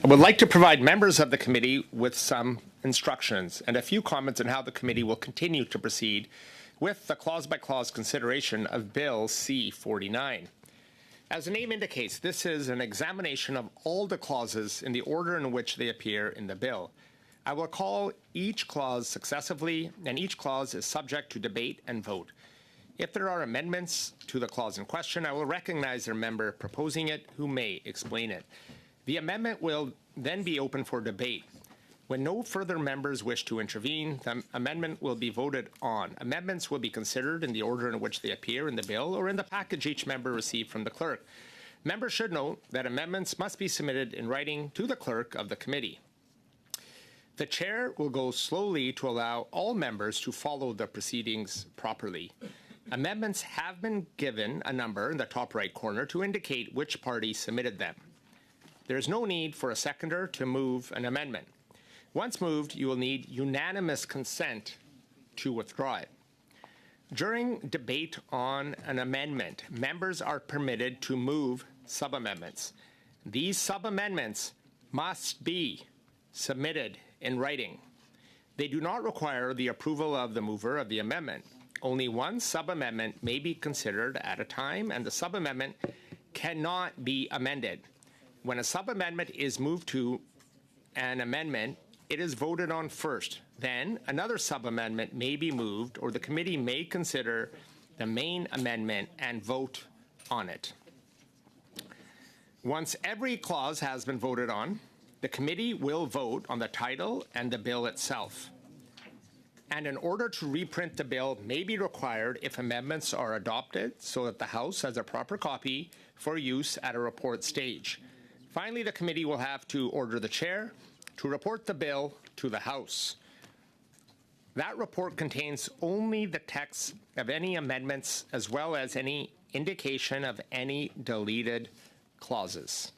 I would like to provide members of the committee with some instructions and a few comments on how the committee will continue to proceed with the clause-by-clause consideration of Bill C-49. As the name indicates, this is an examination of all the clauses in the order in which they appear in the bill. I will call each clause successively, and each clause is subject to debate and vote. If there are amendments to the clause in question, I will recognize the member proposing it who may explain it. The amendment will then be open for debate. When no further members wish to intervene, the amendment will be voted on. Amendments will be considered in the order in which they appear in the bill or in the package each member received from the clerk. Members should note that amendments must be submitted in writing to the clerk of the committee. The chair will go slowly to allow all members to follow the proceedings properly. Amendments have been given a number in the top right corner to indicate which party submitted them. There is no need for a seconder to move an amendment. Once moved, you will need unanimous consent to withdraw it. During debate on an amendment, members are permitted to move sub-amendments. These sub-amendments must be submitted in writing. They do not require the approval of the mover of the amendment. Only one sub-amendment may be considered at a time, and the sub-amendment cannot be amended. When a sub-amendment is moved to an amendment, it is voted on first. Then another sub-amendment may be moved, or the committee may consider the main amendment and vote on it. Once every clause has been voted on, the committee will vote on the title and the bill itself. And in order to reprint the bill may be required if amendments are adopted so that the House has a proper copy for use at a report stage. Finally, the committee will have to order the chair to report the bill to the House. That report contains only the text of any amendments as well as any indication of any deleted clauses.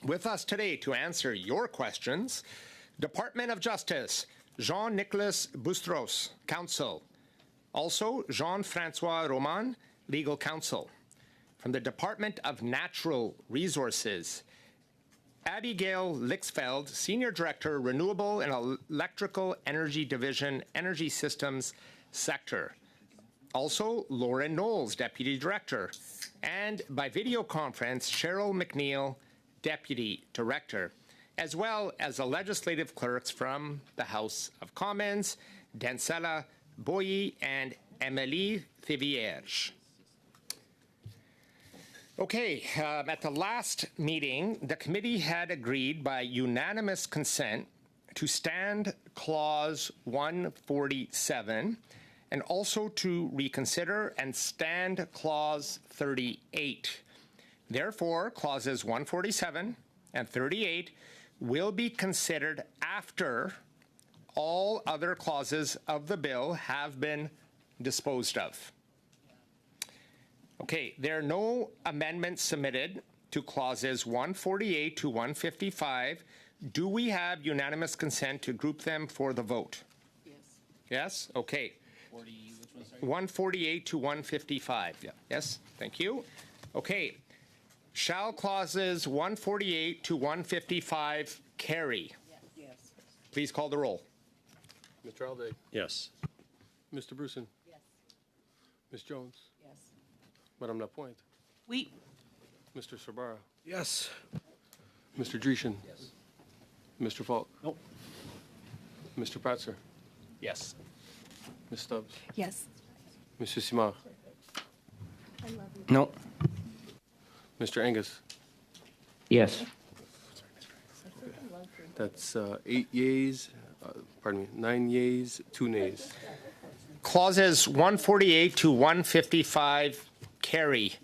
With us today to answer your questions, Department of Justice, Jean-Nicolas Boustros, Counsel. Also, Jean-Francois Roman, Legal Counsel. From the Department of Natural Resources, Abigail Lixfeld, Senior Director, Renewable and Electrical Energy Division, Energy Systems Sector. Also, Lauren Knowles, Deputy Director. And by video conference, Cheryl McNeil, Deputy Director, as well as the legislative clerks from the House of Commons, Densela Boyi and Emilie Thivierge. Okay, at the last meeting, the committee had agreed by unanimous consent to stand Clause 147 and also to reconsider and stand Clause 38. Therefore, Clauses 147 and 38 will be considered after all other clauses of the bill have been disposed of. Okay, there are no amendments submitted to clauses 148 to 155. Do we have unanimous consent to group them for the vote? Yes. Yes? Okay. 148 to 155. Yeah. Yes, thank you. Okay. Shall clauses 148 to 155 carry? Yes. Please call the roll. Mr. Alday? Yes. Mr. Bruson? Yes. Ms. Jones? Yes. Madame Lapointe? Oui. Mr. Sabara? Yes. Mr. Dreeshen? Yes. Mr. Falk? No. Mr. Pratzer? Yes. Ms. Stubbs? Yes. Mr. Simard? I love you. No. Mr. Angus? Yes. That's 8 yeas, 9 yeas, 2 nays. Clauses 148 to 155 carry.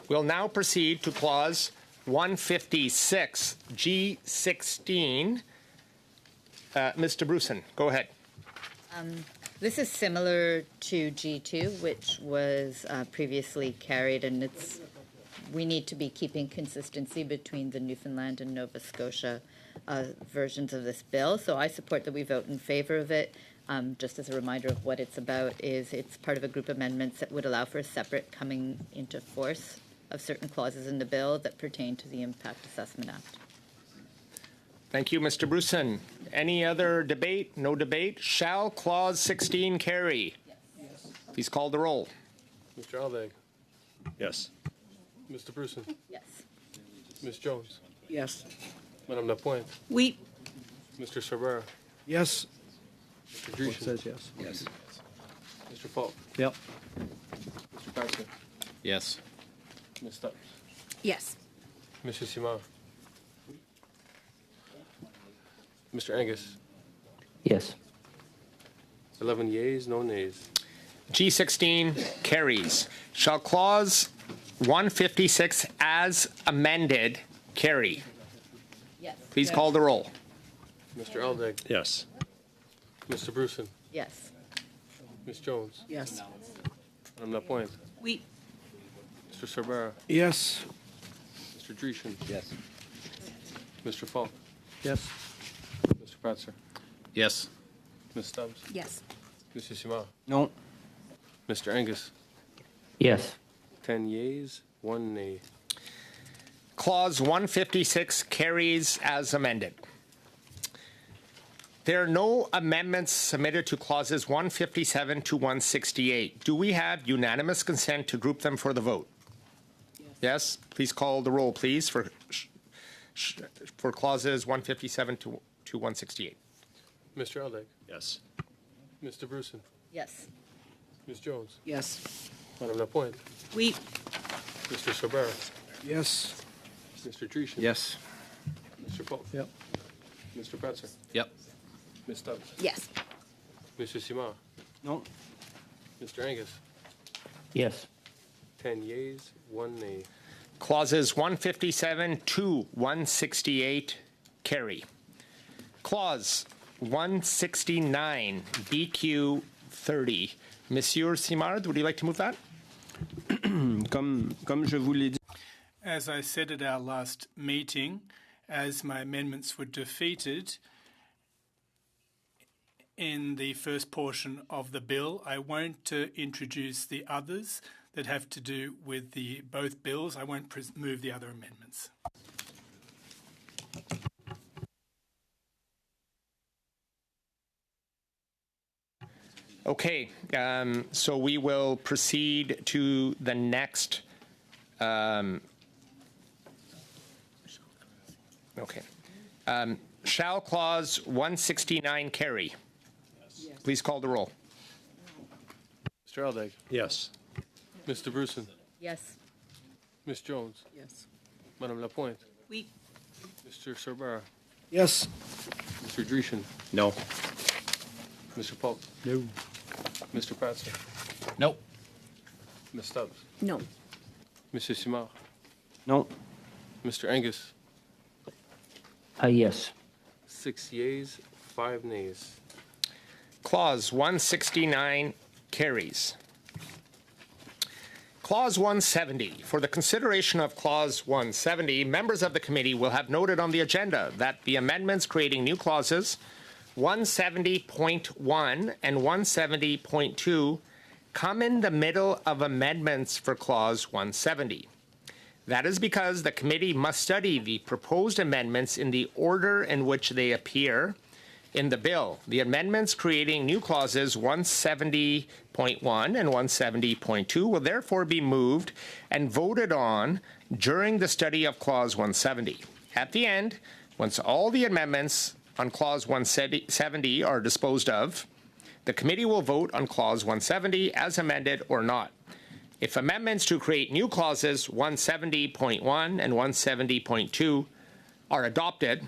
We'll now proceed to clause 156, G16. Mr. Bruson, go ahead. This is similar to G2, which was previously carried, and we need to be keeping consistency between the Newfoundland and Nova Scotia versions of this bill. So I support that we vote in favor of it. Just as a reminder of what it's about, is it's part of a group amendments that would allow for a separate coming into force of certain clauses in the bill that pertain to the Impact Assessment Act. Thank you, Mr. Bruson. Any other debate? No debate. Shall Clause 16 carry? Yes. Please call the roll. Mr. Aldag, Yes. Mr. Bruson, Yes. Ms. Jones, Yes. Madame Lapointe, Oui. Mr. Sorbera, Yes. Mr. Dreesen, Says yes. Yes. Mr. Falk, Yep. Mr. Patson, Yes. Ms. Stubbs, Yes. Mr. Simard, Mr. Angus, Yes. 11 yeas, no nays. G16 carries. Shall Clause 156 as amended carry? Yes. Please call the roll. Mr. Aldag, Yes. Mr. Bruson, Yes. Ms. Jones, Yes. Madame Lapointe, Oui. Mr. Sorbera, Yes. Mr. Dreesen, Yes. Mr. Falk, Yes. Mr. Patzer, Yes. Ms. Stubbs, Yes. Mr. Simard, No. Mr. Angus, Yes. 10 yeas, 1 nay. Clause 156 carries as amended. There are no amendments submitted to clauses 157 to 168. Do we have unanimous consent to group them for the vote? Yes? Please call the roll, please, for clauses 157 to 168. Mr. Aldag, Yes. Mr. Bruson, Yes. Ms. Jones, Yes. Madame Lapointe, Oui. Mr. Sorbera, Yes. Mr. Dreesen, Yes. Mr. Falk, Yep. Mr. Patzer, Yep. Ms. Stubbs, Yes. Mr. Simard, No. Mr. Angus, Yes. 10 yeas, 1 nay. Clauses 157 to 168 carry. Clause 169, BQ 30. Monsieur Simard, would you like to move that? Comme je vous l'ai dit. As I said at our last meeting, as my amendments were defeated in the first portion of the bill, I won't introduce the others that have to do with both bills. I won't move the other amendments. Okay, so we will proceed to the next. Okay. Shall Clause 169 carry? Please call the roll. Mr. Aldag, Yes. Mr. Bruson, Yes. Ms. Jones, Yes. Madame Lapointe, Oui. Mr. Sorbera, Yes. Mr. Dreesen, No. Mr. Falk, No. Mr. Patzer, Nope. Ms. Stubbs, No. Mr. Simard, No. Mr. Angus, Yes. 6 yeas, 5 nays. Clause 169 carries. Clause 170. For the consideration of Clause 170, members of the committee will have noted on the agenda that the amendments creating new clauses 170.1 and 170.2 come in the middle of amendments for Clause 170. That is because the committee must study the proposed amendments in the order in which they appear in the bill. The amendments creating new clauses 170.1 and 170.2 will therefore be moved and voted on during the study of Clause 170. At the end, once all the amendments on Clause 170 are disposed of, the committee will vote on Clause 170 as amended or not. If amendments to create new clauses 170.1 and 170.2 are adopted,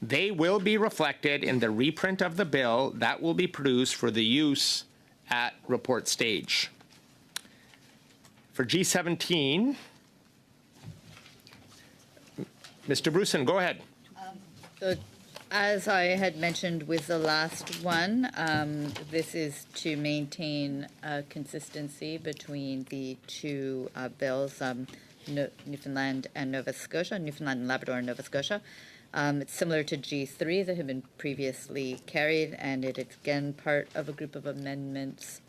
they will be reflected in the reprint of the bill that will be produced for the use at report stage. For G17, Mr. Bruson, go ahead. So, as I had mentioned with the last one, this is to maintain consistency between the two bills, Newfoundland and Nova Scotia, Newfoundland and Labrador and Nova Scotia. It's similar to G3 that have been previously carried, and it is again part of a group of amendments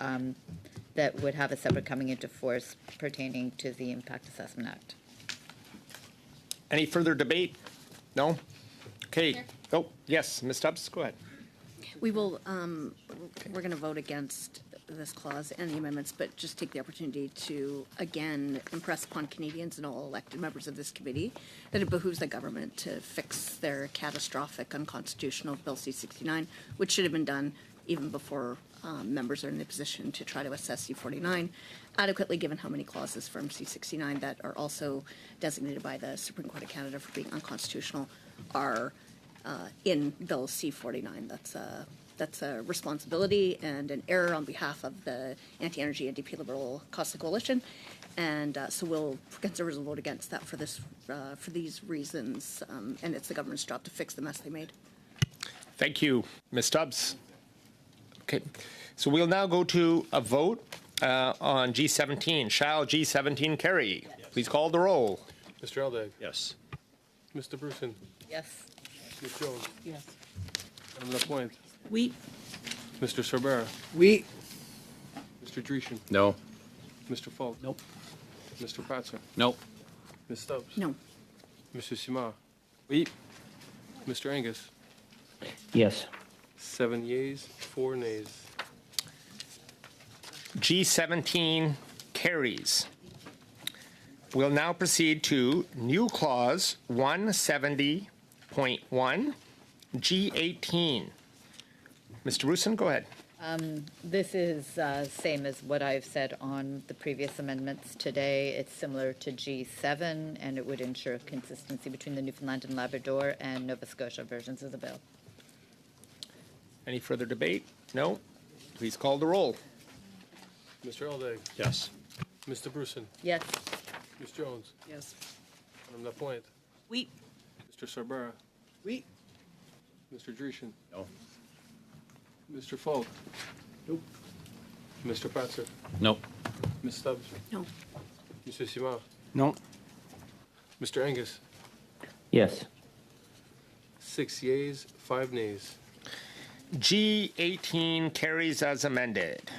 that would have a separate coming into force pertaining to the Impact Assessment Act. Any further debate? No? Okay. Oh, yes, Ms. Stubbs, go ahead. We will, we're going to vote against this clause and the amendments, but just take the opportunity to, again, impress upon Canadians and all elected members of this committee that it behooves the government to fix their catastrophic unconstitutional Bill C-69, which should have been done even before members are in the position to try to assess C-49 adequately, given how many clauses from C-69 that are also designated by the Supreme Court of Canada for being unconstitutional are in Bill C-49. That's a responsibility and an error on behalf of the Anti-Energy NDP Liberal Costa Coalition, and so Conservatives will vote against that for these reasons, and it's the government's job to fix the mess they made. Thank you, Ms. Stubbs. Okay, so we'll now go to a vote on G17. Shall G17 carry? Yes. Please call the roll. Mr. Eldag. Yes. Mr. Bruson. Yes. Ms. Jones. Yes. Madame Lapointe. We. Mr. Sorbera. Oui. Mr. Dreeshen. No. Mr. Falk. Nope. Mr. Patzer. Nope. Ms. Stubbs. No. Mr. Simard. Oui. Mr. Angus. Yes. 7 yeas, 4 nays. G17 carries. We'll now proceed to new clause 170.1, G18. Mr. Rusin, go ahead. This is same as what I've said on the previous amendments today. It's similar to G7, and it would ensure consistency between the Newfoundland and Labrador and Nova Scotia versions of the bill. Any further debate? No? Please call the roll. Mr. Eldag. Yes. Mr. Bruson. Yes. Ms. Jones. Yes. Madame Lapointe. We. Mr. Sorbera. Oui. Mr. Dreeshen. No. Mr. Falk. Nope. Mr. Patzer. Nope. Ms. Stubbs. No. Mr. Simard. No. Mr. Angus. Yes. 6 yeas, 5 nays. G18 carries as amended.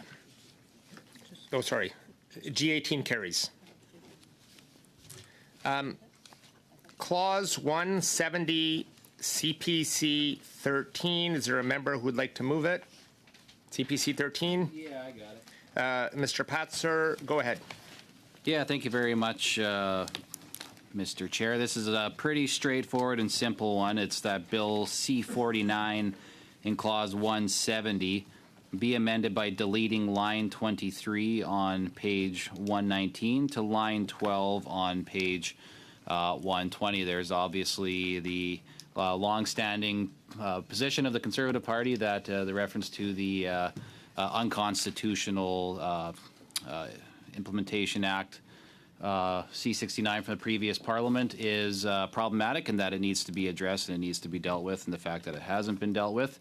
Oh, sorry. G18 carries. Clause 170 CPC 13. Is there a member who would like to move it? CPC 13? Yeah, I got it. Mr. Patzer, go ahead. Yeah, thank you very much, Mr. Chair. This is a pretty straightforward and simple one. It's that Bill C-49 in Clause 170 be amended by deleting line 23 on page 119 to line 12 on page 120. There's obviously the longstanding position of the Conservative Party that the reference to the unconstitutional Implementation Act C-69 from the previous Parliament is problematic, and that it needs to be addressed and it needs to be dealt with, and the fact that it hasn't been dealt with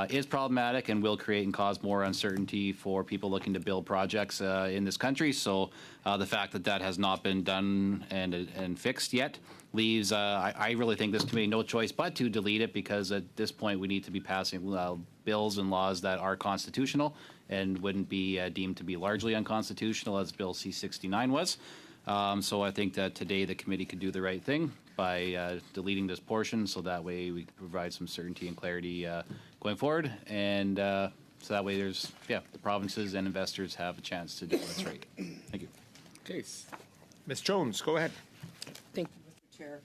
is problematic and will create and cause more uncertainty for people looking to build projects in this country. So the fact that that has not been done and fixed yet leaves, I really think, this committee no choice but to delete it, because at this point we need to be passing bills and laws that are constitutional and wouldn't be deemed to be largely unconstitutional, as Bill C-69 was. So I think that today the committee could do the right thing by deleting this portion, so that way we can provide some certainty and clarity going forward, and so that way there's, the provinces and investors have a chance to do what's right. Thank you. Okay. Ms. Jones, go ahead. Thank you, Mr. Chair.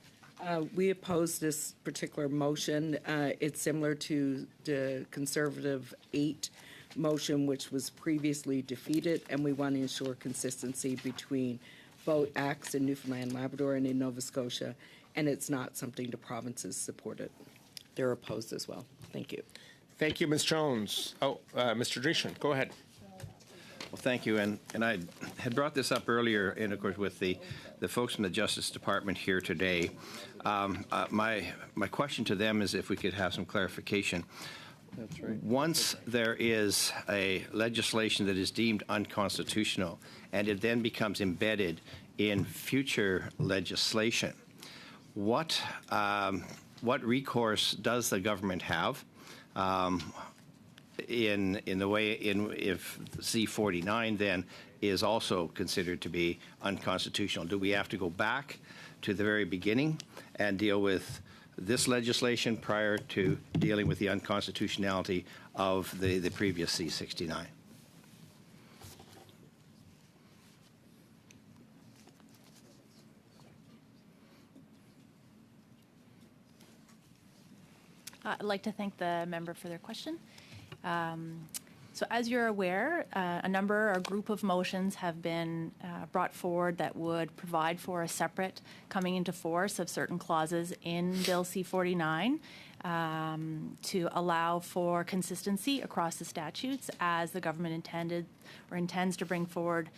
We oppose this particular motion. It's similar to the Conservative 8 motion, which was previously defeated, and we want to ensure consistency between both acts in Newfoundland, Labrador, and in Nova Scotia, and it's not something the provinces supported. They're opposed as well. Thank you. Thank you, Ms. Jones. Oh, Mr. Dreeshen, go ahead. Well, thank you. And I had brought this up earlier, and of course, with the folks from the Justice Department here today. My question to them is if we could have some clarification. That's right. Once there is a legislation that is deemed unconstitutional and it then becomes embedded in future legislation, what recourse does the government have in the way if C-49 then is also considered to be unconstitutional? Do we have to go back to the very beginning and deal with this legislation prior to dealing with the unconstitutionality of the previous C-69. I'd like to thank the member for their question. So as you're aware, a number or group of motions have been brought forward that would provide for a separate coming into force of certain clauses in Bill C-49 to allow for consistency across the statutes as the government intended or intends to bring forward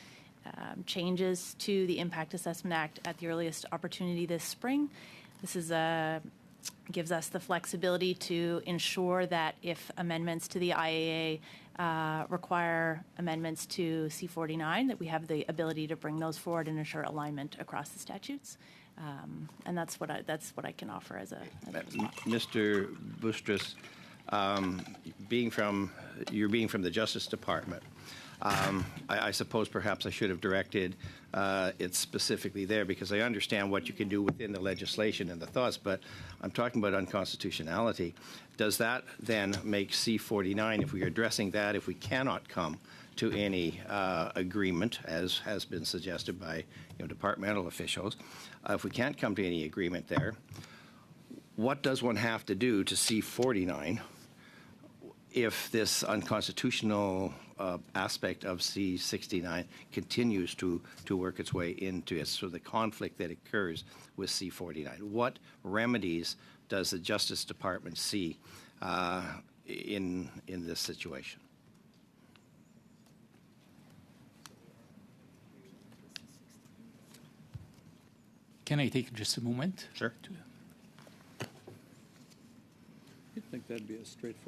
changes to the Impact Assessment Act at the earliest opportunity this spring. This is gives us the flexibility to ensure that if amendments to the IAA require amendments to C-49, that we have the ability to bring those forward and ensure alignment across the statutes. And that's what I can offer as a Mr. Boustrous, being from the Justice Department, I suppose perhaps I should have directed it specifically there, because I understand what you can do within the legislation and the thoughts, but I'm talking about unconstitutionality. Does that then make C-49, if we are addressing that, if we cannot come to any agreement, as has been suggested by departmental officials, if we can't come to any agreement there, what does one have to do to C-49 if this unconstitutional aspect of C-69 continues to work its way into it, so the conflict that occurs with C-49? What remedies does the Justice Department see in this situation? Can I take just a moment? Sure. I think that'd be a straightforward.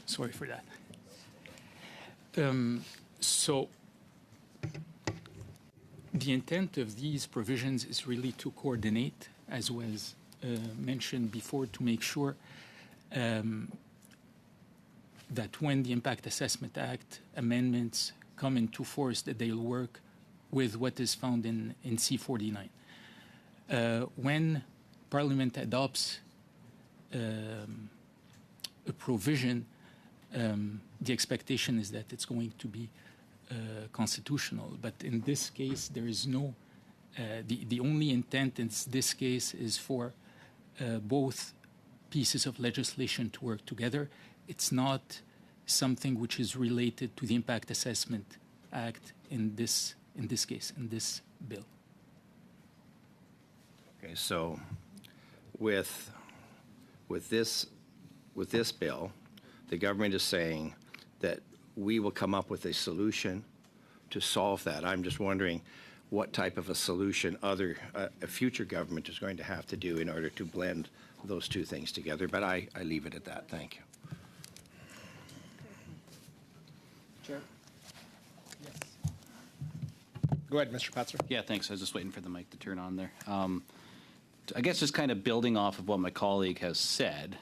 Sorry for that. So the intent of these provisions is really to coordinate, as was mentioned before, to make sure that when the Impact Assessment Act amendments come into force, that they'll work with what is found in C-49. When Parliament adopts a provision, the expectation is that it's going to be constitutional. But in this case, there is no, the only intent in this case is for both pieces of legislation to work together. It's not something which is related to the Impact Assessment Act in this case, in this bill. Okay, so with this bill, the government is saying that we will come up with a solution to solve that. I'm just wondering, what type of a solution a future government is going to have to do in order to blend those two things together. But I leave it at that. Thank you. Chair? Go ahead, Mr. Patzer. Yeah, thanks. I was just waiting for the mic to turn on there. I guess just kind of building off of what my colleague has said,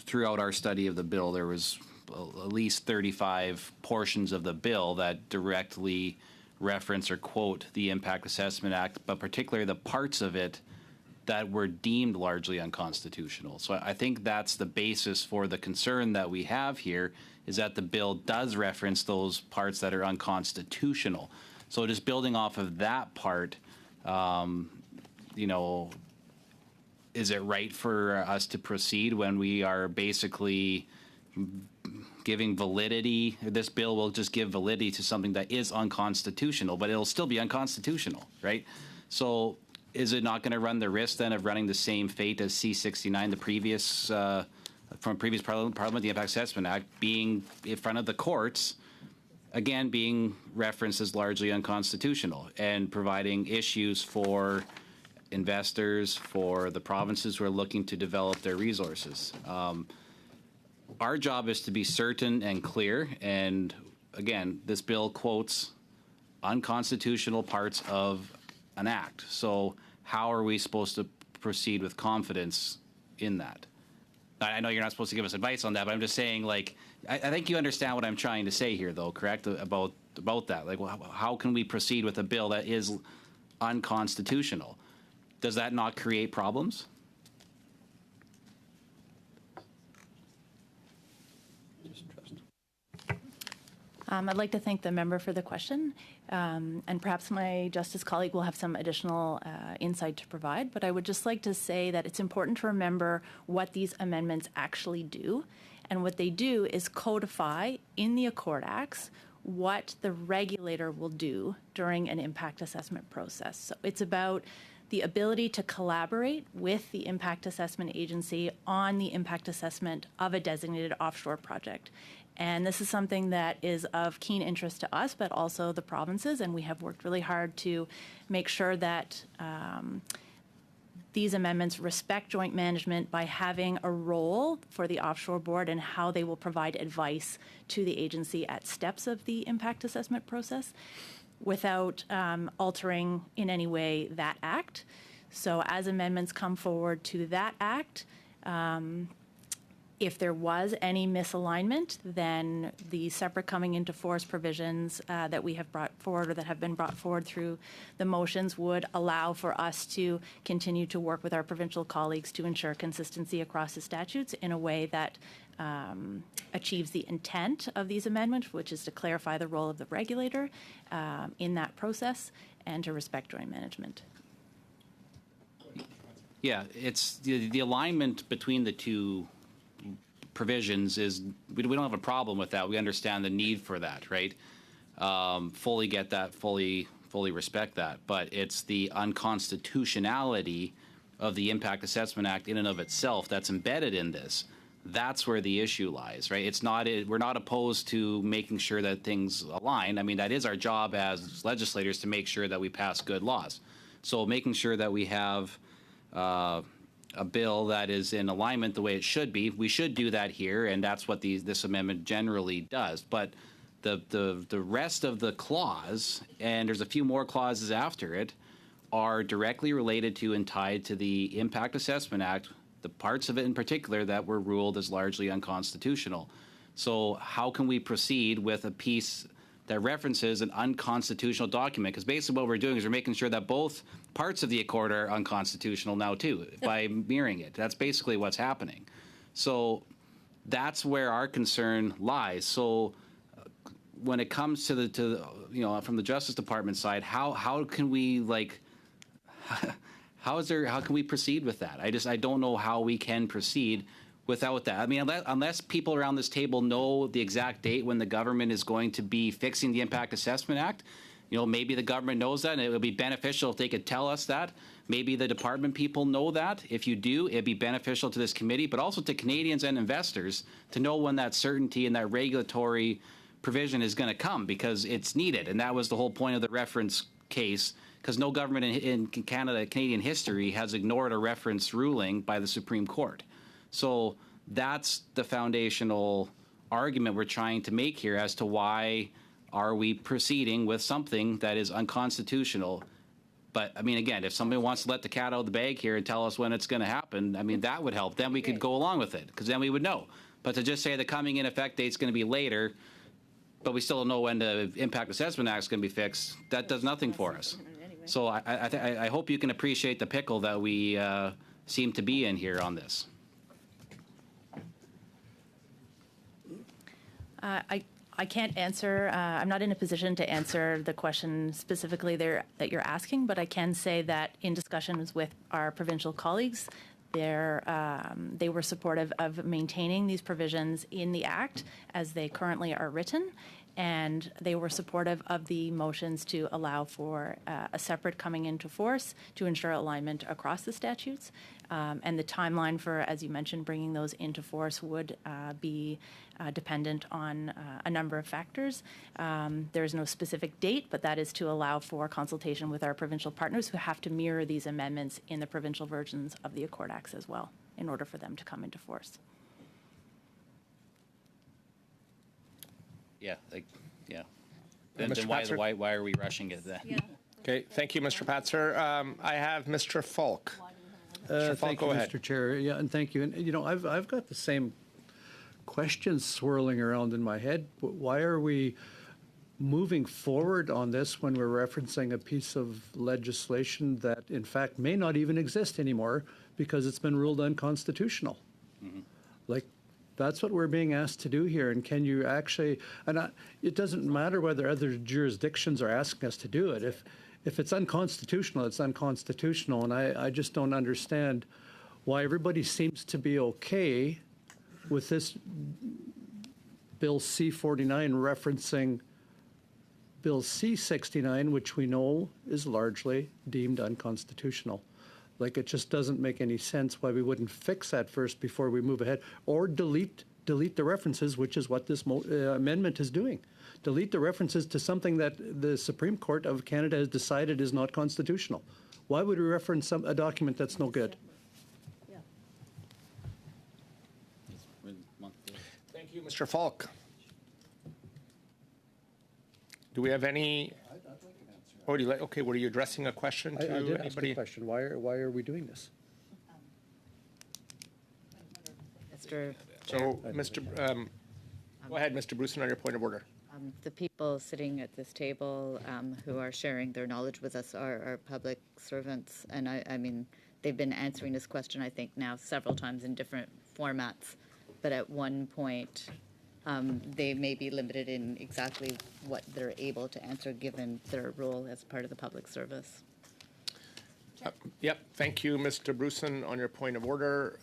throughout our study of the bill, there was at least 35 portions of the bill that directly reference or quote the Impact Assessment Act, but particularly the parts of it that were deemed largely unconstitutional. So I think that's the basis for the concern that we have here, is that the bill does reference those parts that are unconstitutional. So just building off of that part, you know, is it right for us to proceed when we are basically giving validity? This bill will just give validity to something that is unconstitutional, but it'll still be unconstitutional, right? So is it not going to run the risk then of running the same fate as C-69, the previous, from previous Parliament, the Impact Assessment Act, being in front of the courts, again, being referenced as largely unconstitutional and providing issues for investors, for the provinces who are looking to develop their resources? Our job is to be certain and clear, and again, this bill quotes unconstitutional parts of an act. So how are we supposed to proceed with confidence in that? I know you're not supposed to give us advice on that, but I'm just saying, like, I think you understand what I'm trying to say here, though, correct? About that. Like, well, how can we proceed with a bill that is unconstitutional? Does that not create problems? I'd like to thank the member for the question, and perhaps my justice colleague will have some additional insight to provide, but I would just like to say that it's important to remember what these amendments actually do, and what they do is codify in the Accord Acts what the regulator will do during an impact assessment process. So it's about the ability to collaborate with the impact assessment agency on the impact assessment of a designated offshore project. And this is something that is of keen interest to us, but also the provinces, and we have worked really hard to make sure that these amendments respect joint management by having a role for the offshore board and how they will provide advice to the agency at steps of the impact assessment process without altering in any way that act. So as amendments come forward to that act, if there was any misalignment, then the separate coming into force provisions that we have brought forward or that have been brought forward through the motions would allow for us to continue to work with our provincial colleagues to ensure consistency across the statutes in a way that achieves the intent of these amendments, which is to clarify the role of the regulator in that process and to respect joint management. Yeah, it's the alignment between the two provisions is, we don't have a problem with that. We understand the need for that, right? Fully get that, fully respect that. But it's the unconstitutionality of the Impact Assessment Act in and of itself that's embedded in this. That's where the issue lies, right? It's not, we're not opposed to making sure that things align. I mean, that is our job as legislators, to make sure that we pass good laws. So making sure that we have a bill that is in alignment the way it should be, we should do that here, and that's what this amendment generally does. But the rest of the clause, and there's a few more clauses after it, are directly related to and tied to the Impact Assessment Act, the parts of it in particular that were ruled as largely unconstitutional. So how can we proceed with a piece that references an unconstitutional document? Because basically what we're doing is we're making sure that both parts of the Accord are unconstitutional now too, by mirroring it. That's basically what's happening. So that's where our concern lies. So when it comes to from the Justice Department side, how can we how can we proceed with that? I don't know how we can proceed without that. I mean, unless people around this table know the exact date when the government is going to be fixing the Impact Assessment Act, maybe the government knows that, and it would be beneficial if they could tell us that. Maybe the department people know that. If you do, it'd be beneficial to this committee, but also to Canadians and investors to know when that certainty and that regulatory provision is going to come because it's needed. And that was the whole point of the reference case, because no government in Canadian history has ignored a reference ruling by the Supreme Court. So that's the foundational argument we're trying to make here as to why are we proceeding with something that is unconstitutional. But, I mean, again, if somebody wants to let the cat out of the bag here and tell us when it's going to happen, I mean, that would help. Then we could go along with it, because then we would know. But to just say the coming in effect date's going to be later, but we still don't know when the Impact Assessment Act is going to be fixed, that does nothing for us. So I hope you can appreciate the pickle that we seem to be in here on this. I can't answer. I'm not in a position to answer the question specifically there that you're asking, but I can say that in discussions with our provincial colleagues, they were supportive of maintaining these provisions in the Act as they currently are written, and they were supportive of the motions to allow for a separate coming into force to ensure alignment across the statutes. And the timeline for, as you mentioned, bringing those into force would be dependent on a number of factors. There is no specific date, but that is to allow for consultation with our provincial partners who have to mirror these amendments in the provincial versions of the Accord Acts as well in order for them to come into force. Yeah, yeah. Mr. Then Patzer? why are we rushing it then? Yeah. Okay, thank you, Mr. Patzer. I have Mr. Falk. Mr. Falk, Thank go you, ahead. Mr. Chair. Yeah, and thank you. And you know, I've got the same questions swirling around in my head. Why are we moving forward on this when we're referencing a piece of legislation that, in fact, may not even exist anymore because it's been ruled unconstitutional? Mm-hmm. Like, that's what we're being asked to do here. And can you actually? And it doesn't matter whether other jurisdictions are asking us to do it. If it's unconstitutional, it's unconstitutional. And I just don't understand why everybody seems to be okay with this Bill C-49 referencing Bill C-69, which we know is largely deemed unconstitutional. Like, it just doesn't make any sense why we wouldn't fix that first before we move ahead, or delete the references, which is what this amendment is doing. Delete the references to something that the Supreme Court of Canada has decided is not constitutional. Why would we reference a document that's no good? Thank you, Mr. Falk. Do we have any? Oh, do you like? Okay, were you addressing a question to I did anybody? ask a question. Why are we doing this? Mr. So, go ahead, Mr. Bruson, on your point of order. The people sitting at this table who are sharing their knowledge with us are public servants, and I mean, they've been answering this question, I think, now several times in different formats, but at one point, they may be limited in exactly what they're able to answer given their role as part of the public service. Yep, thank you, Mr. Bruson, on your point of order.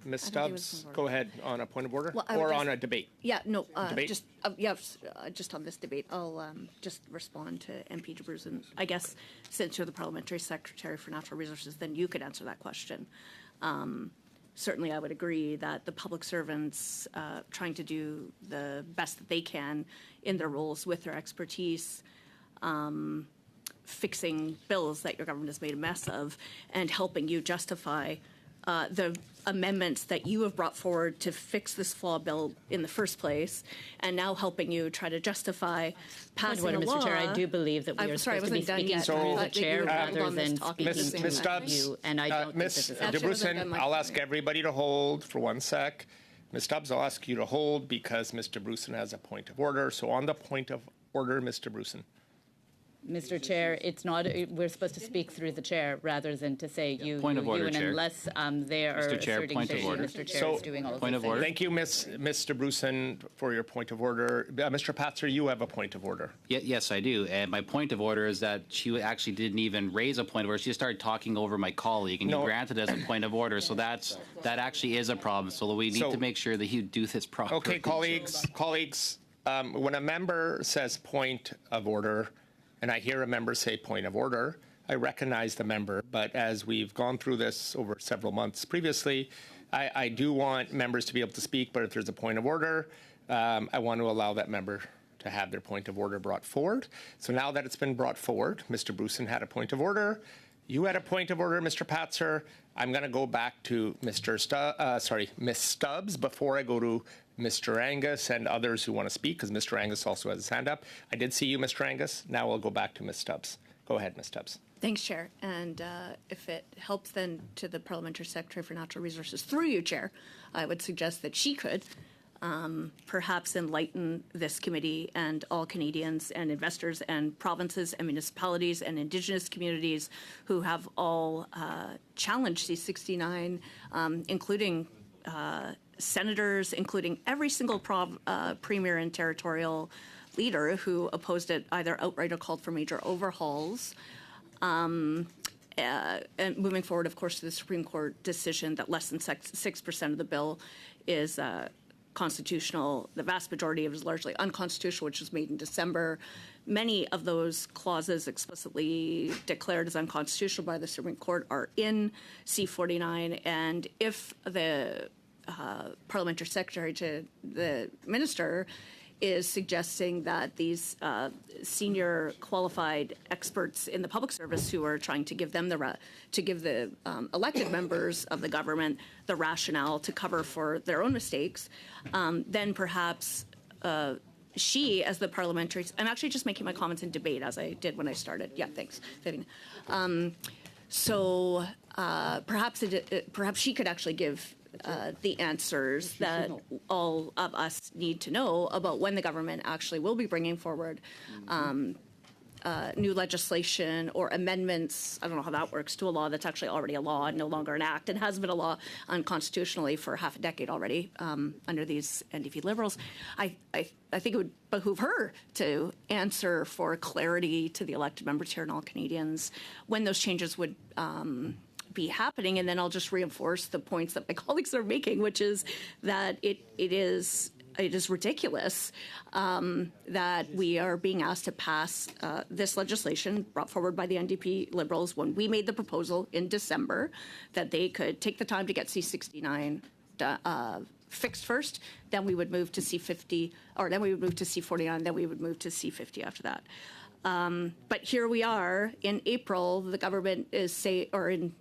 Ms. Stubbs, go ahead on a point of order, Well, I would or just- on a debate. Yeah, no, Debate? just on this debate, I'll just respond to MP DeBrusen. I guess since you're the Parliamentary Secretary for Natural Resources, then you could answer that question. Certainly, I would agree that the public servants trying to do the best that they can in their roles with their expertise, fixing bills that your government has made a mess of, and helping you justify the amendments that you have brought forward to fix this flawed bill in the first place, and now helping you try to justify passing a law. Mr. Chair, I do believe that we I'm are sorry, I supposed to be wasn't done speaking yet. through the That you chair would hold rather on this than topic. speaking Ms. to Stubbs, you, and I don't think Ms. this is Actually, I wasn't done DeBruson, my I'll ask point. everybody to hold for 1 sec. Ms. Stubbs, I'll ask you to hold because Mr. Bruson has a point of order. So on the point of order, Mr. Bruson. Mr. Chair, it's not, we're supposed to speak through the chair rather than to say you, Point of you, order, and Chair. unless they are Mr. Chair, asserting point that of you, order. Mr. Chair, So, is doing all of point these of things. order. Thank you, Mr. Bruson, for your point of order. Mr. Patzer, you have a point of order. Yes, I do. And my point of order is that she actually didn't even raise a point of order. She started talking over my colleague, and No. you granted as a point of order. So that actually is a problem. So we need So- to make sure that you do this properly. Okay, colleagues, when a member says point of order, and I hear a member say point of order, I recognize the member, but as we've gone through this over several months previously, I do want members to be able to speak, but if there's a point of order, I want to allow that member to have their point of order brought forward. So now that it's been brought forward, Mr. Bruson had a point of order. You had a point of order, Mr. Patzer. I'm going to go back to Ms. Stubbs before I go to Mr. Angus and others who want to speak, because Mr. Angus also has his hand up. I did see you, Mr. Angus. Now I'll go back to Ms. Stubbs. Go ahead, Ms. Stubbs. Thanks, Chair. And if it helps then to the Parliamentary Secretary for Natural Resources, through you, Chair, I would suggest that she could perhaps enlighten this committee and all Canadians and investors and provinces and municipalities and Indigenous communities who have all challenged C-69, including senators, including every single premier and territorial leader who opposed it either outright or called for major overhauls. And moving forward, of course, to the Supreme Court decision that less than 6% of the bill is constitutional. The vast majority of it is largely unconstitutional, which was made in December. Many of those clauses explicitly declared as unconstitutional by the Supreme Court are in C-49. And if the Parliamentary Secretary to the Minister is suggesting that these senior qualified experts in the public service who are trying to give them the elected members of the government the rationale to cover for their own mistakes, then perhaps she, as the parliamentary, I'm actually just making my comments in debate as I did when I started. Yeah, thanks, Vivian. Perhaps she could actually give the answers that all of us need to know about when the government actually will be bringing forward new legislation or amendments, I don't know how that works, to a law that's actually already a law and no longer an act and has been a law unconstitutionally for half a decade already under these NDP Liberals. I think it would behoove her to answer for clarity to the elected members here and all Canadians when those changes would be happening. And then I'll just reinforce the points that my colleagues are making, which is that it is ridiculous that we are being asked to pass this legislation brought forward by the NDP Liberals when we made the proposal in December that they could take the time to get C-69 fixed first, then we would move to C-50, or then we would move to C-49, then we would move to C-50 after that. But here we are in April, the government is in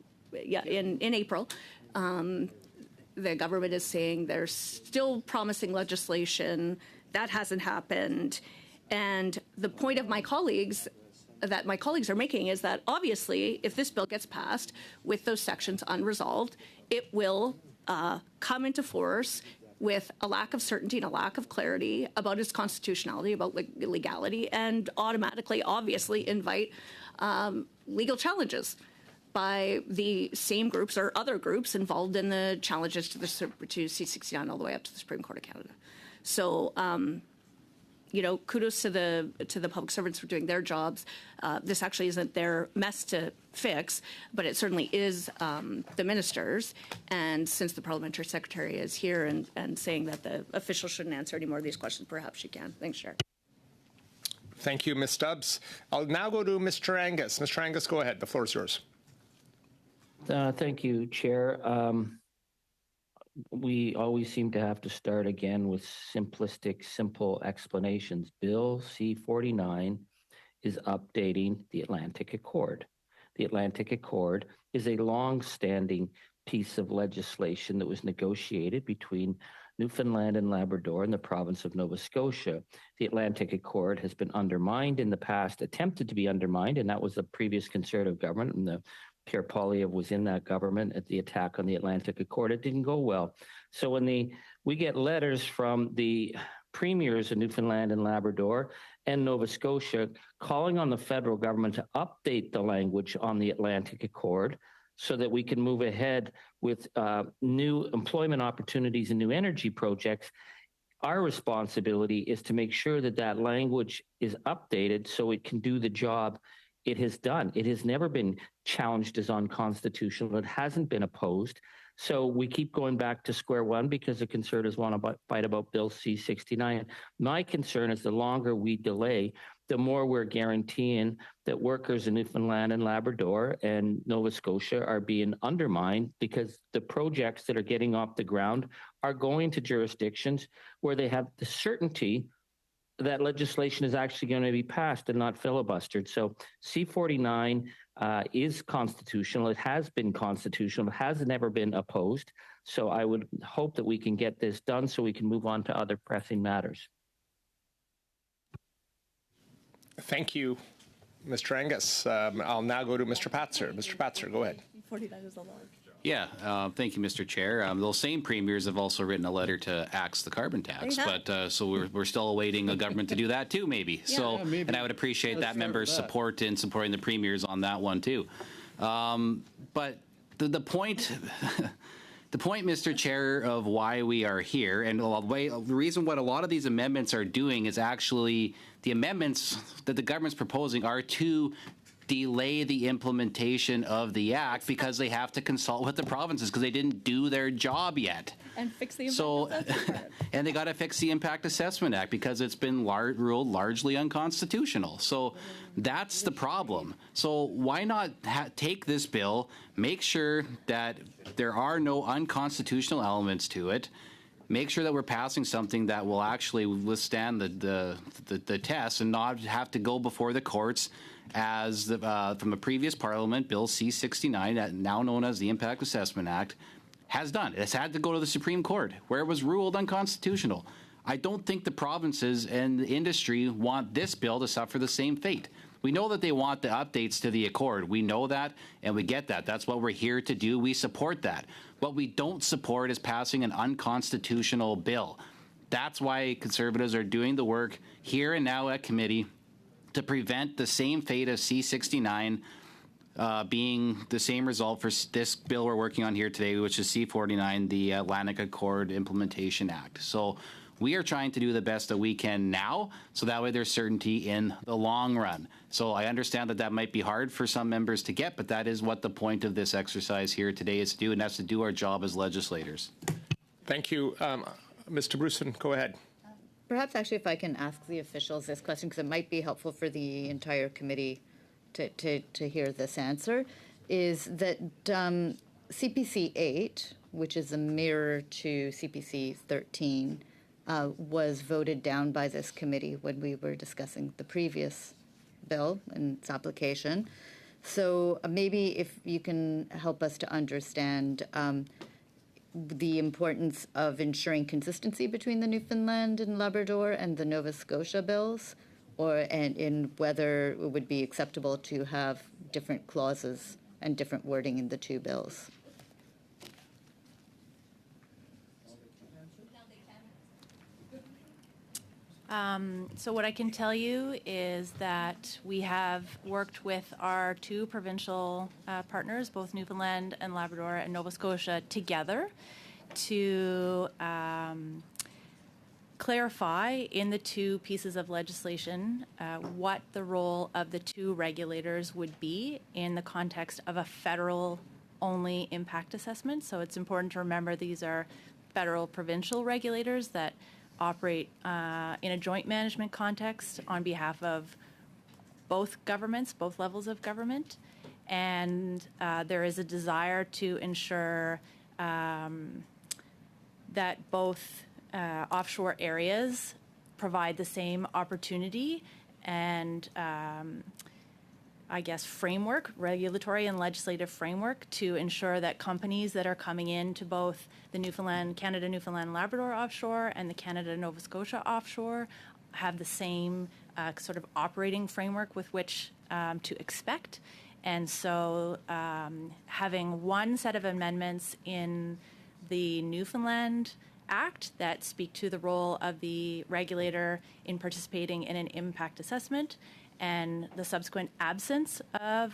April, the government is saying they're still promising legislation. That hasn't happened. And the point of my colleagues are making is that obviously if this bill gets passed with those sections unresolved, it will come into force with a lack of certainty and a lack of clarity about its constitutionality, about legality, and automatically, obviously, invite legal challenges by the same groups or other groups involved in the challenges to C-69 all the way up to the Supreme Court of Canada. So, kudos to the public servants for doing their jobs. This actually isn't their mess to fix, but it certainly is the ministers. And since the parliamentary secretary is here and saying that the officials shouldn't answer any more of these questions, perhaps she can. Thanks, Chair. Thank you, Ms. Stubbs. I'll now go to Mr. Angus. Mr. Angus, go ahead. The floor is yours. Thank you, Chair. We always seem to have to start again with simplistic, simple explanations. Bill C-49 is updating the Atlantic Accord. The Atlantic Accord is a long-standing piece of legislation that was negotiated between Newfoundland and Labrador and the province of Nova Scotia. The Atlantic Accord has been undermined in the past, attempted to be undermined, and that was the previous Conservative government, and Pierre Poilievre was in that government at the attack on the Atlantic Accord. It didn't go well. So when we get letters from the premiers of Newfoundland and Labrador and Nova Scotia calling on the federal government to update the language on the Atlantic Accord so that we can move ahead with new employment opportunities and new energy projects, our responsibility is to make sure that that language is updated so it can do the job it has done. It has never been challenged as unconstitutional. It hasn't been opposed. So we keep going back to square one because the Conservatives want to fight about Bill C-69. My concern is the longer we delay, the more we're guaranteeing that workers in Newfoundland and Labrador and Nova Scotia are being undermined because the projects that are getting off the ground are going to jurisdictions where they have the certainty that legislation is actually going to be passed and not filibustered. So C-49 is constitutional. It has been constitutional. It has never been opposed. So I would hope that we can get this done so we can move on to other pressing matters. Thank you, Mr. Angus. I'll now go to Mr. Patzer. Mr. Patzer, go ahead. 49 is a lot. Yeah, thank you, Mr. Chair. Those same premiers have also written a letter to axe the carbon tax, but so we're still awaiting a government to do that too, maybe. So, and I would appreciate that member's support in supporting the premiers on that one too. But the point. The point, Mr. Chair, of why we are here, and the reason what a lot of these amendments are doing is actually the amendments that the government's proposing are to delay the implementation of the act because they have to consult with the provinces because they didn't do their job yet. And fix the impact assessment. And they got to fix the Impact Assessment Act because it's been ruled largely unconstitutional. So that's the problem. So why not take this bill, make sure that there are no unconstitutional elements to it, make sure that we're passing something that will actually withstand the test and not have to go before the courts as from a previous parliament, Bill C-69, now known as the Impact Assessment Act, has done. It's had to go to the Supreme Court, where it was ruled unconstitutional. I don't think the provinces and the industry want this bill to suffer the same fate. We know that they want the updates to the Accord. We know that, and we get that. That's what we're here to do. We support that. What we don't support is passing an unconstitutional bill. That's why Conservatives are doing the work here and now at committee to prevent the same fate of C-69 being the same result for this bill we're working on here today, which is C-49, the Atlantic Accord Implementation Act. So we are trying to do the best that we can now, so that way there's certainty in the long run. So I understand that that might be hard for some members to get, but that is what the point of this exercise here today is to do, and that's to do our job as legislators. Thank you. Mr. Bruson, go ahead. Perhaps actually if I can ask the officials this question, because it might be helpful for the entire committee to hear this answer, is that CPC 8, which is a mirror to CPC 13, was voted down by this committee when we were discussing the previous bill and its application. So maybe if you can help us to understand the importance of ensuring consistency between the Newfoundland and Labrador and the Nova Scotia bills, and in whether it would be acceptable to have different clauses and different wording in the two bills. So what I can tell you is that we have worked with our two provincial partners, both Newfoundland and Labrador and Nova Scotia, together to clarify in the two pieces of legislation what the role of the two regulators would be in the context of a federal-only impact assessment. So it's important to remember these are federal provincial regulators that operate in a joint management context on behalf of both governments, both levels of government. And there is a desire to ensure that both offshore areas provide the same opportunity and I guess framework, regulatory and legislative framework to ensure that companies that are coming into both the Canada, Newfoundland, Labrador offshore and the Canada, Nova Scotia offshore have the same sort of operating framework with which to expect. And so having one set of amendments in the Newfoundland Act that speak to the role of the regulator in participating in an impact assessment and the subsequent absence of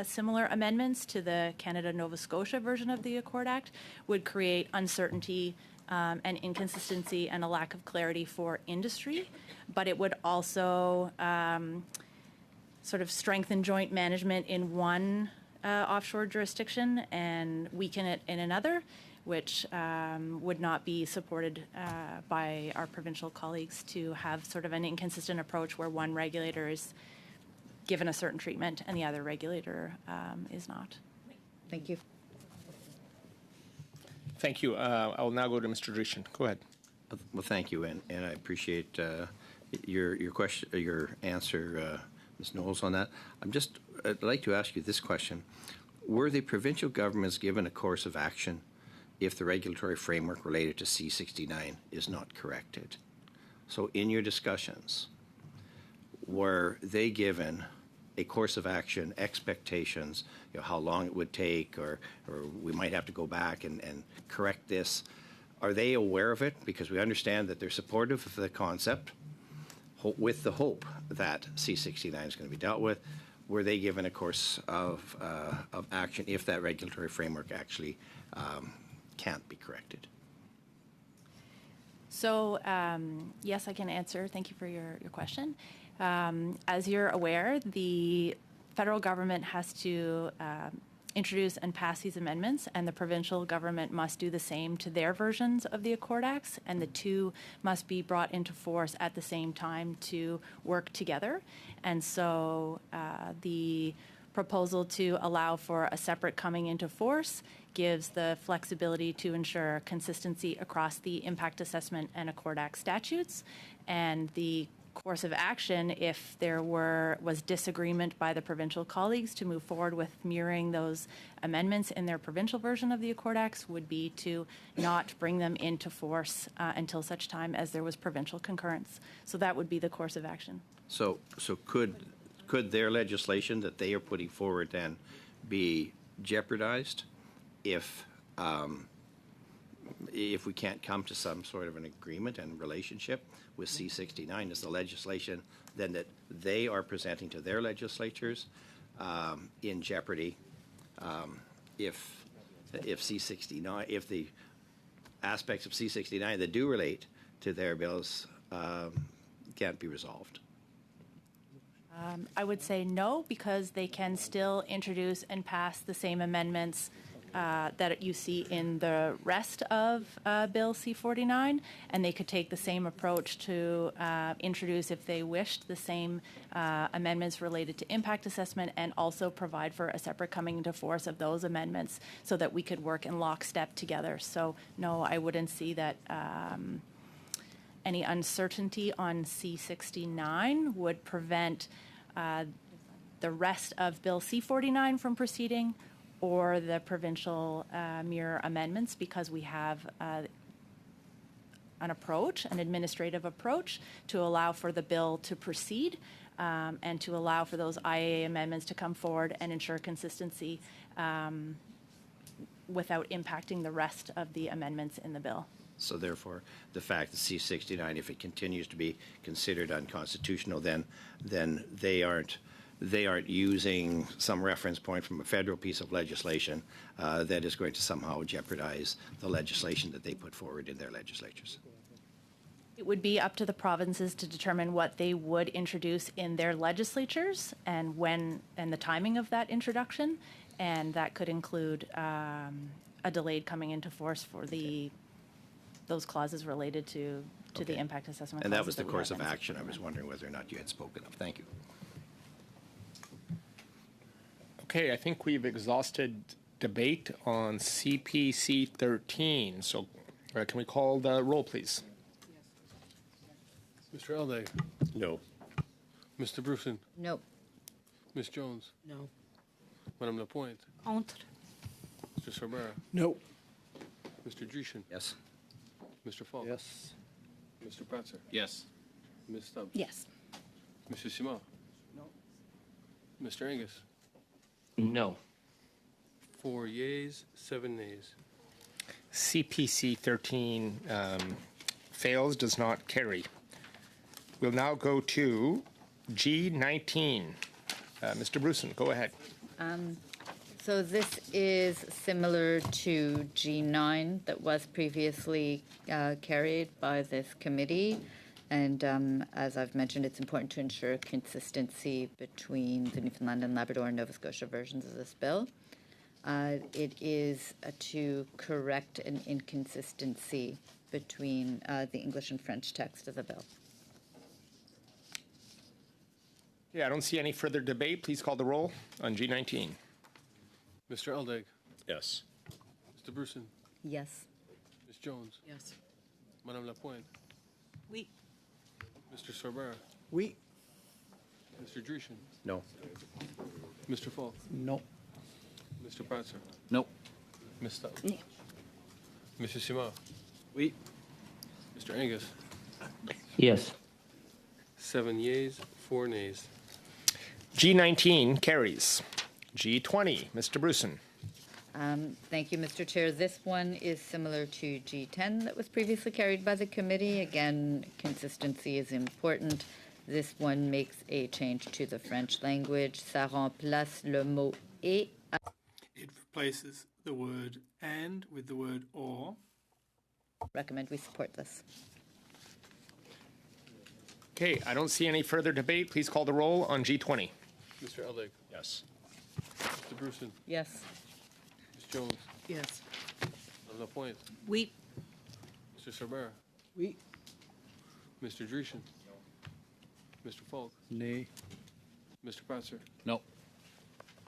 similar amendments to the Canada-Nova Scotia version of the Accord Act would create uncertainty and inconsistency and a lack of clarity for industry, but it would also sort of strengthen joint management in one offshore jurisdiction and weaken it in another, which would not be supported by our provincial colleagues to have sort of an inconsistent approach where one regulator is given a certain treatment and the other regulator is not. Thank you. Thank you. I'll now go to Mr. Dreeshen. Go ahead. Well, thank you, and I appreciate your question, your answer, Ms. Knowles, on that. I'd like to ask you this question. Were the provincial governments given a course of action if the regulatory framework related to C-69 is not corrected? So in your discussions, were they given a course of action, expectations, how long it would take, or we might have to go back and correct this? Are they aware of it? Because we understand that they're supportive of the concept with the hope that C-69 is going to be dealt with. Were they given a course of action if that regulatory framework actually can't be corrected? So, yes, I can answer. Thank you for your question. As you're aware, the federal government has to introduce and pass these amendments, and the provincial government must do the same to their versions of the Accord Acts, and the two must be brought into force at the same time to work together. And so the proposal to allow for a separate coming into force gives the flexibility to ensure consistency across the impact assessment and Accord Act statutes, and the course of action, if there was disagreement by the provincial colleagues to move forward with mirroring those amendments in their provincial version of the Accord Acts, would be to not bring them into force until such time as there was provincial concurrence. So that would be the course of action. So could their legislation that they are putting forward then be jeopardized if we can't come to some sort of an agreement and relationship with C-69? Is the legislation then that they are presenting to their legislatures in jeopardy if C-69, if the aspects of C-69 that do relate to their bills can't be resolved? I would say no, because they can still introduce and pass the same amendments that you see in the rest of Bill C-49, and they could take the same approach to introduce, if they wished, the same amendments related to impact assessment, and also provide for a separate coming into force of those amendments so that we could work in lockstep together. So no, I wouldn't see that any uncertainty on C-69 would prevent the rest of Bill C-49 from proceeding, or the provincial mirror amendments, because we have an administrative approach to allow for the bill to proceed and to allow for those IAA amendments to come forward and ensure consistency without impacting the rest of the amendments in the bill. So therefore, the fact that C-69, if it continues to be considered unconstitutional, then they aren't using some reference point from a federal piece of legislation that is going to somehow jeopardize the legislation that they put forward in their legislatures. It would be up to the provinces to determine what they would introduce in their legislatures and when and the timing of that introduction, and that could include a delayed coming into force for those clauses related to the impact assessment. And that was the course of action. I was wondering whether or not you had spoken of. Thank you. Okay, I think we've exhausted debate on CPC 13. So can we call the roll, please? Mr. Elday. No. Mr. Bruson. No. Ms. Jones. No. Madame Lapointe. Entre. Mr. Sorbera. No. Mr. Dreeshen. Yes. Mr. Falk. Yes. Mr. Pratzer. Yes. Ms. Stubbs. Yes. Mr. Simon. No. Mr. Angus. No. 4 yeas, 7 nays. CPC 13 fails, does not carry. We'll now go to G19. Mr. Bruson, go ahead. So this is similar to G9 that was previously carried by this committee. And as I've mentioned, it's important to ensure consistency between the Newfoundland and Labrador and Nova Scotia versions of this bill. It is to correct an inconsistency between the English and French text of the bill. Yeah, I don't see any further debate. Please call the roll on G19. Mr. Eldag. Yes. Mr. Bruson. Yes. Ms. Jones. Yes. Madame Lapointe. Oui. Mr. Sorbara, Oui. Mr. Dreeshen, No. Mr. Falk, No. Mr. Pratzer, Nope. Ms. Stubbs, No. Mr. Simard, Oui. Mr. Angus. Yes. 7 yeas, 4 nays. G19 carries. G20, Mr. Bruson. Thank you, Mr. Chair. This one is similar to G10 that was previously carried by the committee. Again, consistency is important. This one makes a change to the French language. Ça remplace le mot et. It replaces the word and with the word or. Recommend we support this. Okay, I don't see any further debate. Please call the roll on G20. Mr. Eldig, Yes. Mr. Bruson, Yes. Ms. Jones, Yes. Madame Lapointe, We. Mr. Sorbara, Oui. Mr. Dreeshen, Mr. Falk, Nay. Mr. Pratzer, Nope.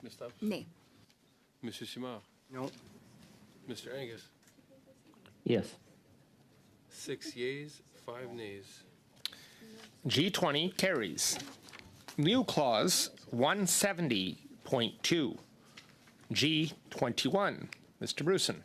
Ms. Stubbs, Nay. Mr. Simard, No. Mr. Angus. Yes. 6 yeas, 5 nays. G20 carries. New clause 170.2. G21, Mr. Bruson.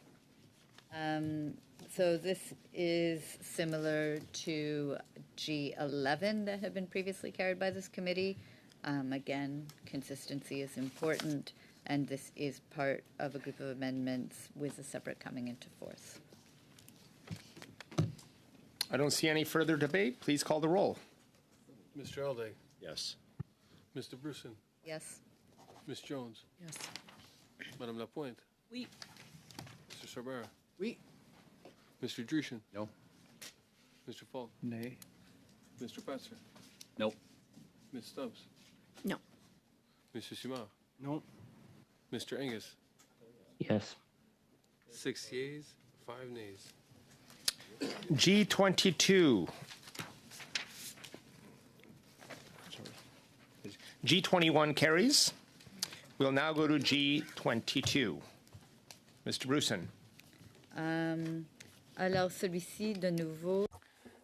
So this is similar to G11 that had been previously carried by this committee. Again, consistency is important, and this is part of a group of amendments with a separate coming into force. I don't see any further debate. Please call the roll. Mr. Eldig, Yes. Mr. Bruson, Yes. Ms. Jones, Yes. Madame Lapointe, We. Mr. Sorbara, Oui. Mr. Dreeshen, No. Mr. Falk, Nay. Mr. Pratzer, Nope. Ms. Stubbs, No. Mr. Simard, No. Mr. Angus. Yes. 6 yeas, 5 nays. G22. G21 carries. We'll now go to G22. Mr. Bruson. Alors celui-ci, de nouveau,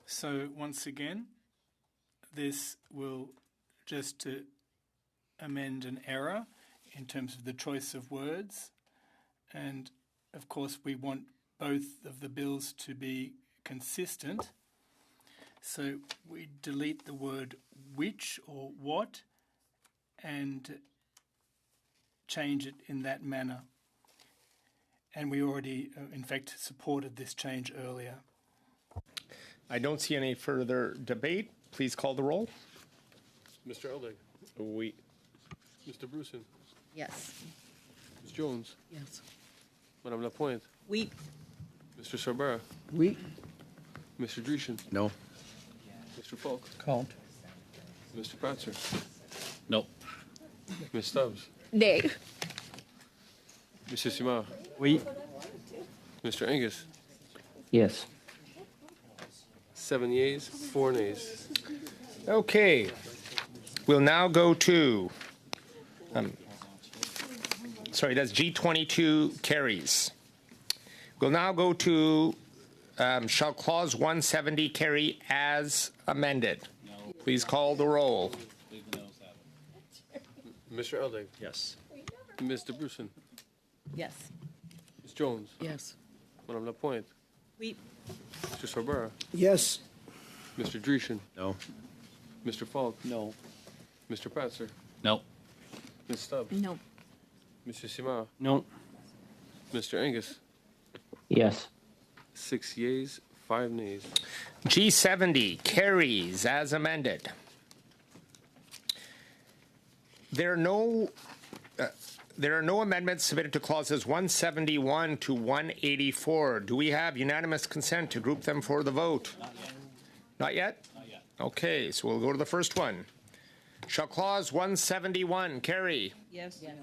So once again, this will just to amend an error in terms of the choice of words. And of course, we want both of the bills to be consistent. So we delete the word which or what and change it in that manner. And we already, in fact, supported this change earlier. I don't see any further debate. Please call the roll. Mr. Eldig, Oui. Mr. Bruson, yes. Ms. Jones, Yes. Madame Lapointe, We. Mr. Sorbara, Oui. Mr. Dreeshen, No. Mr. Falk, Count. Mr. Pratzer, Nope. Ms. Stubbs, Nay. Mr. Simard, Oui. Mr. Angus. Yes. 7 yeas, 4 nays. Okay. We'll now go to, that's G22 carries. We'll now go to, shall clause 170 carry as amended? Please call the roll. Mr. Eldig, Yes. Mr. Bruson, Yes. Ms. Jones, Yes. Madame Lapointe, We. Mr. Sorbara, Yes. Mr. Dreeshen, No. Mr. Falk, No. Mr. Pratzer, Nope. Ms. Stubbs, No. Mr. Simard, No. Mr. Angus. Yes. 6 yeas, 5 nays. G70 carries as amended. There are no amendments submitted to clauses 171 to 184. Do we have unanimous consent to group them for the vote? Not yet? Not yet. Okay, so we'll go to the first one. Shall clause 171 carry? Yes. Yes.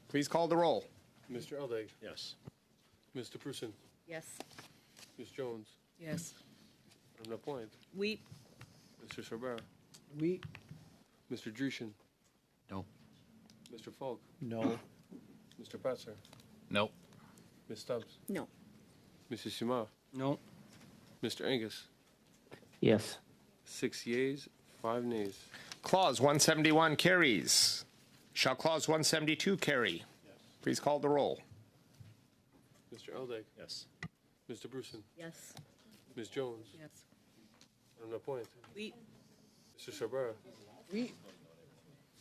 Please call the roll. Mr. Eldig, Yes. Mr. Prusen, Yes. Ms. Jones, Yes. Madame Lapointe, We. Mr. Sorbara, Oui. Mr. Dreeshen, No. Mr. Falk, No. Mr. Pratzer, Nope. Ms. Stubbs, No. Mrs. Simard, No. Mr. Angus. Yes. 6 yeas, 5 nays. Clause 171 carries. Shall Clause 172 carry? Please call the roll. Mr. Eldag. Yes. Mr. Bruson. Yes. Ms. Jones. Yes. Madame Lapointe. Oui. Mr. Sabara. Oui.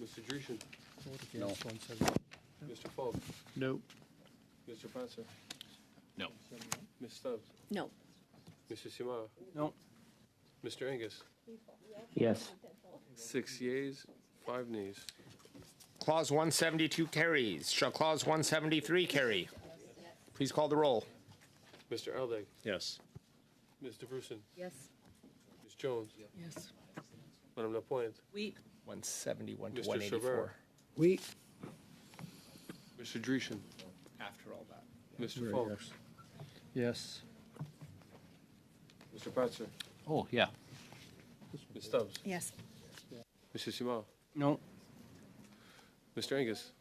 Mr. Dreeshen. No. Mr. Falk. No. Mr. Patzer. No. Ms. Stubbs. No. Mr. Simar. No. Mr. Angus. Yes. 6 yeas, 5 nays. Clause 172 carries. Shall Clause 173 carry? Please call the roll. Mr. Eldag. Yes. Mr. Bruson. Yes. Ms. Jones. Yes. Madame Lapointe. Oui. 171 to Mr. 184. Chabert. We. Mr. Dreeshen. After all that. Mr. Falk. Yes. Mr. Patzer. Oh, yeah. Ms. Stubbs. Yes. Mr. Simar. No. Mr. Angus.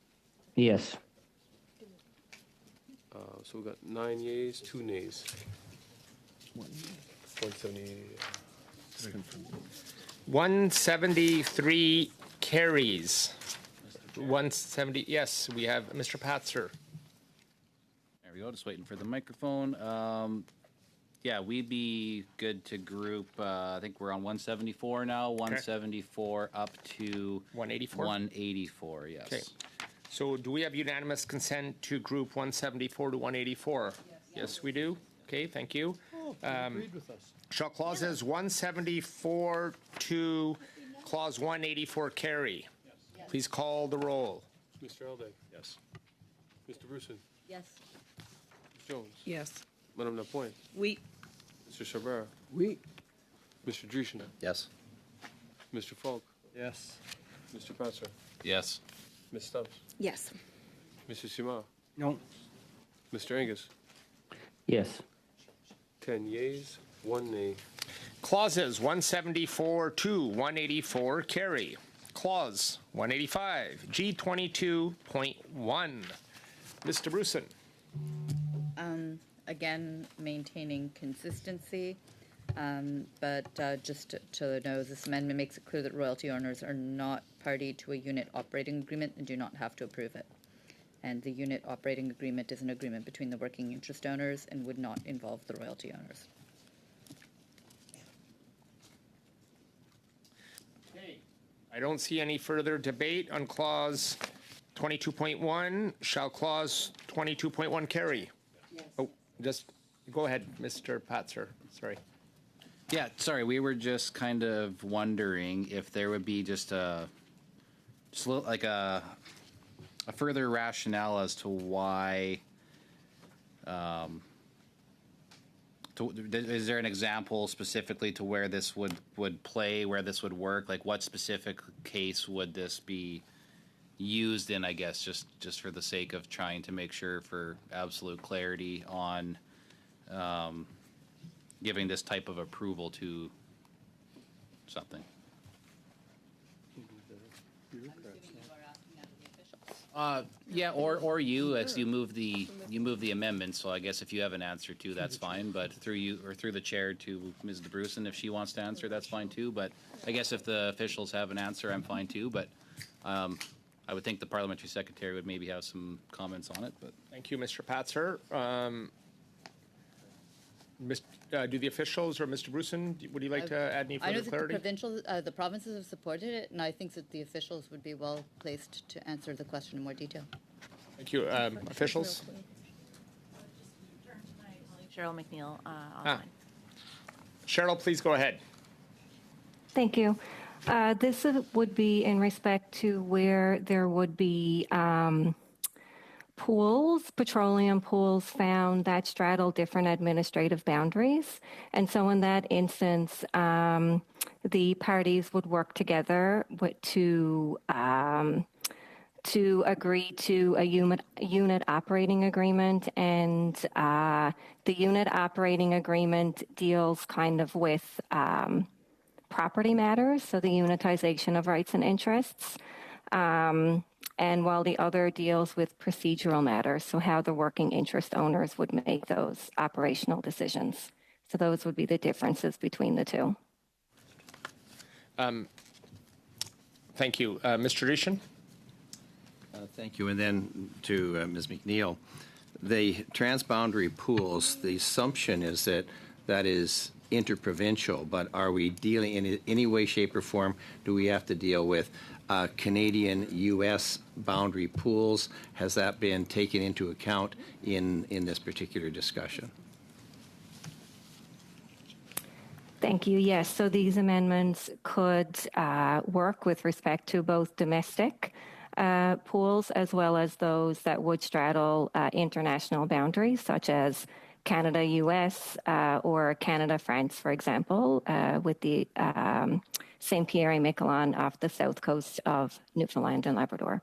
Yes. So we got 9 yeas, 2 nays. 170. 173 carries. 170, yes, we have Mr. Patzer. There we go. Just waiting for the microphone. Yeah, we'd be good to group. I think we're on 174 now. 174 up to 184? 184. Yes. Okay. So do we have unanimous consent to group 174 to 184? Yes, we do. Okay, thank you. Agreed with us. Shall clauses 174 to clause 184 carry? Please call the roll. Mr. Eldag. Yes. Mr. Bruson. Yes. Ms. Jones. Yes. Madame Lapointe. Oui. Mr. Chabert. We. Mr. Dreeshen. Yes. Mr. Falk. Yes. Mr. Patzer. Yes. Ms. Stubbs. Yes. Mr. Simar. No. Mr. Angus. Yes. 10 yeas, 1 nay. Clauses 174 to 184 carry. Clause 185, G22.1. Mr. Bruson. Again, maintaining consistency, but just to know, this amendment makes it clear that royalty owners are not party to a unit operating agreement and do not have to approve it. And the unit operating agreement is an agreement between the working interest owners and would not involve the royalty owners. I don't see any further debate on clause 22.1. Shall clause 22.1 carry? Yes. Oh, just go ahead, Mr. Patzer. Sorry. Yeah, sorry, we were just kind of wondering if there would be just a further rationale as to why. Is there an example specifically to where this would play, where this would work? Like, what specific case would this be used in? I guess just for the sake of trying to make sure for absolute clarity on giving this type of approval to something. Yeah, or you, as you move the amendment. So I guess if you have an answer to, that's fine. But through you or through the chair to Ms. DeBruson, if she wants to answer, that's fine too. But I guess if the officials have an answer, I'm fine too. But I would think the parliamentary secretary would maybe have some comments on it. But Thank you, Mr. Patzer. Do the officials or Mr. Bruson, would you like to add any I know further that clarity? the provinces have supported it, and I think that the officials would be well placed to answer the question in more detail. Thank you. Officials? Cheryl McNeil online. Cheryl, please go ahead. Thank you. This would be in respect to where there would be pools, petroleum pools found that straddle different administrative boundaries. And so in that instance, the parties would work together to agree to a unit operating agreement. And the unit operating agreement deals kind of with property matters, so the unitization of rights and interests. And while the other deals with procedural matters, so how the working interest owners would make those operational decisions. So those would be the differences between the two. Thank you. Mr. Dushan? Thank you. And then to Ms. McNeil, the transboundary pools, the assumption is that that is interprovincial, but are we dealing in any way, shape, or form, do we have to deal with Canadian-U.S. boundary pools? Has that been taken into account in this particular discussion? Thank you. Yes, so these amendments could work with respect to both domestic pools as well as those that would straddle international boundaries, such as Canada-US or Canada-France, for example, with the St. Pierre et Miquelon off the south coast of Newfoundland and Labrador.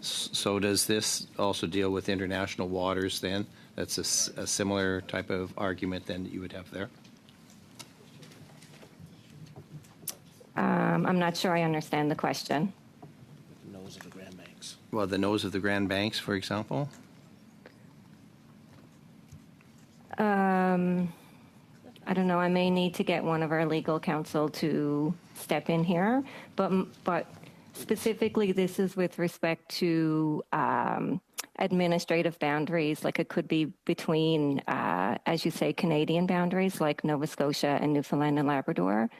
So does this also deal with international waters then? That's a similar type of argument then that you would have there? I'm not sure I understand the question. The nose of the Grand Banks. Well, the nose of the Grand Banks, for example? I don't know. I may need to get one of our legal counsel to step in here, but specifically, this is with respect to administrative boundaries. Like it could be between, as you say, Canadian boundaries, like Nova Scotia and Newfoundland and Labrador,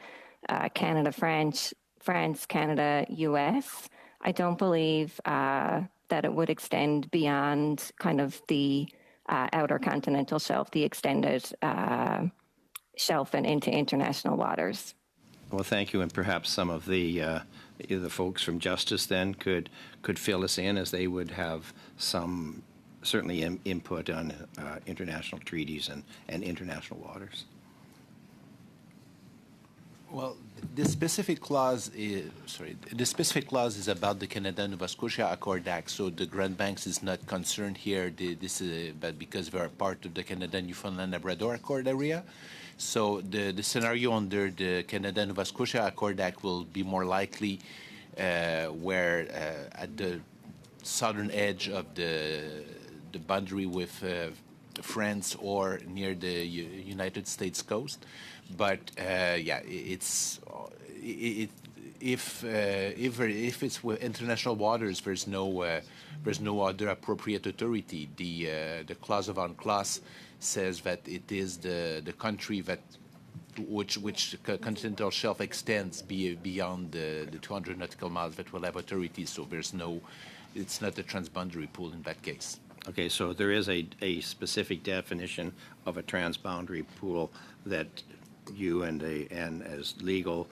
Canada, France, Canada, U.S. I don't believe that it would extend beyond kind of the outer continental shelf, the extended shelf, and into international waters. Well, thank you, and perhaps some of the folks from Justice then could fill us in, as they would have some certainly input on international treaties and international waters. Well, the specific clause is about the Canada-Nova Scotia Accord Act, so the Grand Banks is not concerned here. This is but because we are part of the Canada-Newfoundland-Labrador Accord area. So the scenario under the Canada-Nova Scotia Accord Act will be more likely where at the southern edge of the boundary with France or near the United States coast. But if it's with international waters, there's no other appropriate authority. The clause of UNCLOS says that it is the country that which continental shelf extends beyond the 200 nautical miles that will have authority. So it's not a transboundary pool in that case. Okay, so there is a specific definition of a transboundary pool that you and as legal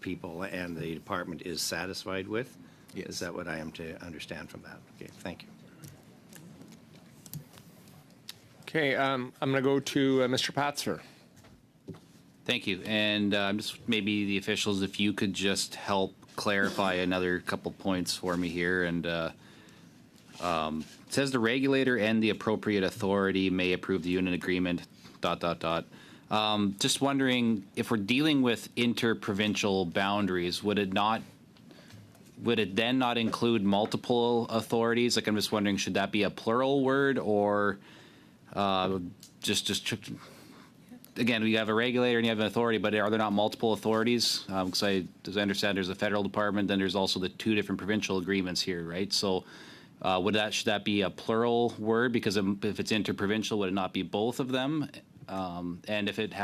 people and the department is satisfied with? Yes. Is that what I am to understand from that? Okay, thank you. Okay, I'm going to go to Mr. Patzer. Thank you. And just maybe the officials, if you could just help clarify another couple points for me here. And it says the regulator and the appropriate authority may approve the unit agreement, ... Just wondering, if we're dealing with interprovincial boundaries, would it then not include multiple authorities? Like, I'm just wondering, should that be a plural word, or just again, we have a regulator and you have an authority, but are there not multiple authorities? Because as I understand, there's a federal department, then there's also the two different provincial agreements here, right? So should that be a plural word? Because if it's interprovincial, would it not be both of them? And if it